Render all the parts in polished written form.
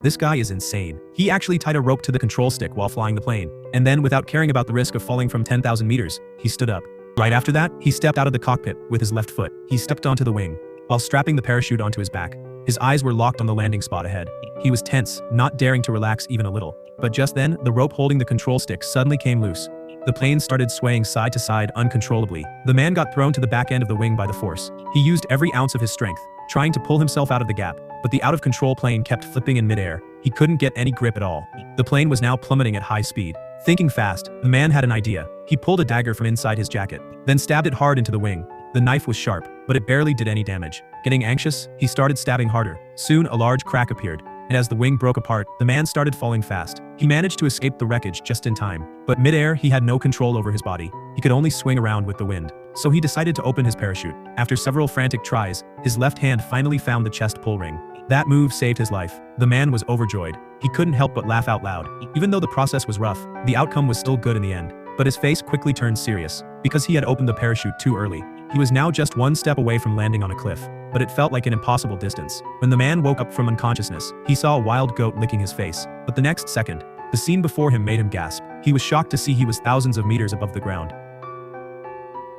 This guy is insane. He actually tied a rope to the control stick while flying the plane. And then, without caring about the risk of falling from 10,000 meters, he stood up. Right after that, he stepped out of the cockpit with his left foot. He stepped onto the wing, while strapping the parachute onto his back. His eyes were locked on the landing spot ahead. He was tense, not daring to relax even a little. But just then, the rope holding the control stick suddenly came loose. The plane started swaying side to side uncontrollably. The man got thrown to the back end of the wing by the force. He used every ounce of his strength, trying to pull himself out of the gap, but the out-of-control plane kept flipping in midair. He couldn't get any grip at all. The plane was now plummeting at high speed. Thinking fast, the man had an idea. He pulled a dagger from inside his jacket, then stabbed it hard into the wing. The knife was sharp, but it barely did any damage. Getting anxious, he started stabbing harder. Soon, a large crack appeared, and as the wing broke apart, the man started falling fast. He managed to escape the wreckage just in time, but midair, he had no control over his body. He could only swing around with the wind. So he decided to open his parachute. After several frantic tries, his left hand finally found the chest pull ring. That move saved his life. The man was overjoyed. He couldn't help but laugh out loud. Even though the process was rough, the outcome was still good in the end. But his face quickly turned serious, because he had opened the parachute too early. He was now just one step away from landing on a cliff, but it felt like an impossible distance. When the man woke up from unconsciousness, he saw a wild goat licking his face. But the next second, the scene before him made him gasp. He was shocked to see he was thousands of meters above the ground.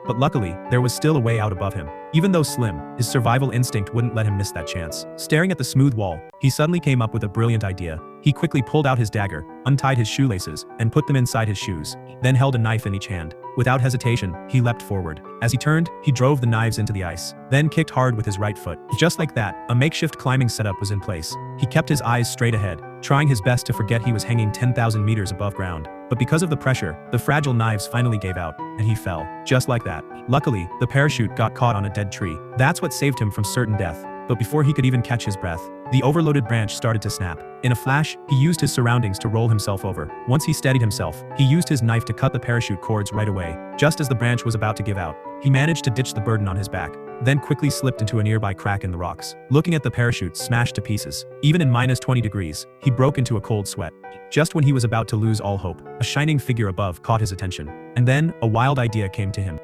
But luckily, there was still a way out above him. Even though slim, his survival instinct wouldn't let him miss that chance. Staring at the smooth wall, he suddenly came up with a brilliant idea. He quickly pulled out his dagger, untied his shoelaces, and put them inside his shoes, then held a knife in each hand. Without hesitation, he leapt forward. As he turned, he drove the knives into the ice, then kicked hard with his right foot. Just like that, a makeshift climbing setup was in place. He kept his eyes straight ahead, trying his best to forget he was hanging 10,000 meters above ground. But because of the pressure, the fragile knives finally gave out, and he fell. Just like that. Luckily, the parachute got caught on a dead tree. That's what saved him from certain death. But before he could even catch his breath, the overloaded branch started to snap. In a flash, he used his surroundings to roll himself over. Once he steadied himself, he used his knife to cut the parachute cords right away. Just as the branch was about to give out, he managed to ditch the burden on his back, then quickly slipped into a nearby crack in the rocks. Looking at the parachute smashed to pieces, even in -20 degrees, he broke into a cold sweat. Just when he was about to lose all hope, a shining figure above caught his attention. And then, a wild idea came to him.